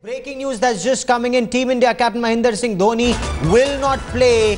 Breaking news that's just coming in. Team India captain Mahendra Singh Dhoni will not play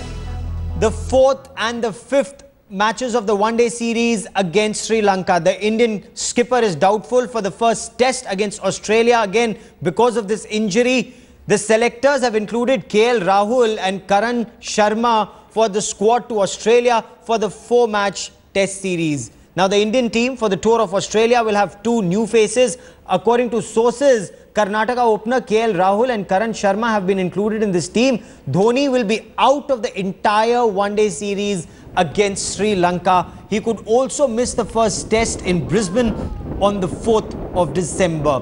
the 4th and the 5th matches of the one-day series against Sri Lanka. The Indian skipper is doubtful for the first test against Australia. Again, because of this injury, the selectors have included KL Rahul and Karan Sharma for the squad to Australia for the 4-match test series. Now, the Indian team for the tour of Australia will have 2 new faces. According to sources, Karnataka opener KL Rahul and Karan Sharma have been included in this team. Dhoni will be out of the entire one-day series against Sri Lanka. He could also miss the first test in Brisbane on the 4th of December.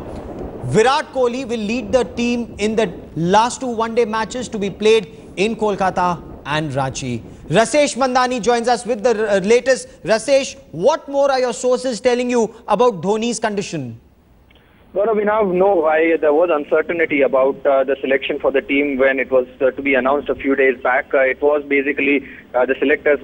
Virat Kohli will lead the team in the last 2 one-day matches to be played in Kolkata and Ranchi. Rasesh Mandani joins us with the latest. Rasesh, what more are your sources telling you about Dhoni's condition? Gaurav, there was uncertainty about the selection for the team when it was to be announced a few days back. It was basically the selectors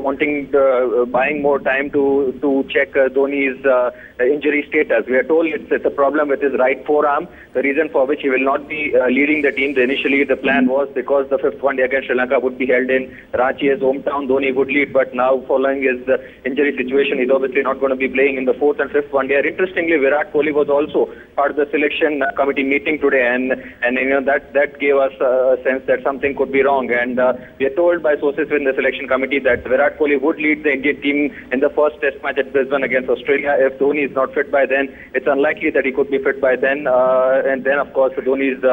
buying more time to check Dhoni's injury status. We are told it's a problem with his right forearm, the reason for which he will not be leading the team. Initially, the plan was because the 5th one day against Sri Lanka would be held in Ranchi, his hometown, Dhoni would lead. But now, following his injury situation, he's obviously not going to be playing in the 4th and 5th one day. Interestingly, Virat Kohli was also part of the selection committee meeting today, and that gave us a sense that something could be wrong. And we are told by sources in the selection committee that Virat Kohli would lead the Indian team in the first test match at Brisbane against Australia. If Dhoni is not fit by then, it's unlikely that he could be fit by then. And then, of course, Dhoni's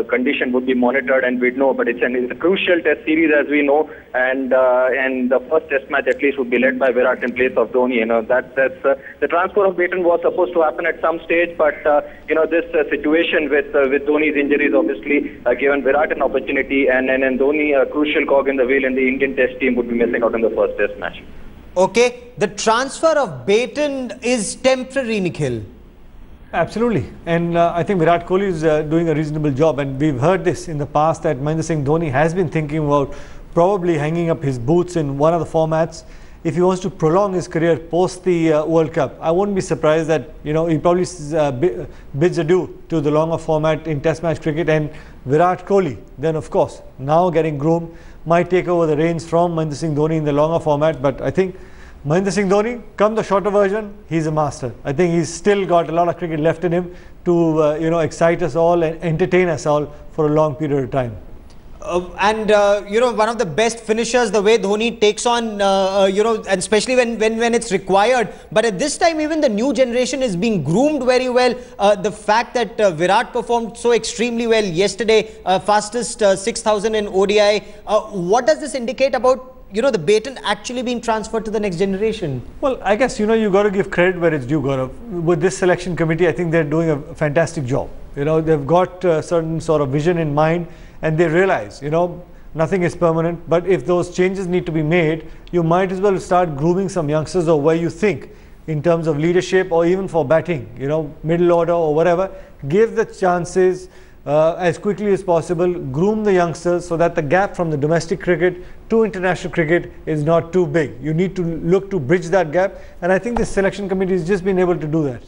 condition would be monitored and we'd know. But it's a crucial test series, as we know, and the first test match at least would be led by Virat in place of Dhoni. The transfer of Baton was supposed to happen at some stage, but this situation with Dhoni's injuries obviously given Virat an opportunity, and Dhoni, a crucial cog in the wheel in the Indian test team, would be missing out in the first test match. Okay, the transfer of Baton is temporary, Nikhil. Absolutely, and I think Virat Kohli is doing a reasonable job, and we've heard this in the past that Mahendra Singh Dhoni has been thinking about probably hanging up his boots in one of the formats if he wants to prolong his career post the World Cup. I wouldn't be surprised that he probably bids adieu to the longer format in Test match cricket, and Virat Kohli then, of course, now getting groomed, might take over the reins from Mahendra Singh Dhoni in the longer format. But I think Mahendra Singh Dhoni, come the shorter version, he's a master. I think he's still got a lot of cricket left in him to excite us all and entertain us all for a long period of time. One of the best finishers, the way Dhoni takes on, and especially when it's required. But at this time, even the new generation is being groomed very well. The fact that Virat performed so extremely well yesterday, fastest 6,000 in ODI. What does this indicate about the Baton actually being transferred to the next generation? Well, I guess, you got to give credit where it's due, Gaurav. With this selection committee, I think they're doing a fantastic job. They've got a certain sort of vision in mind, and they realize, nothing is permanent. But if those changes need to be made, you might as well start grooming some youngsters or where you think in terms of leadership or even for batting, middle order or whatever. Give the chances as quickly as possible, groom the youngsters so that the gap from the domestic cricket to international cricket is not too big. You need to look to bridge that gap, and I think the selection committee has just been able to do that.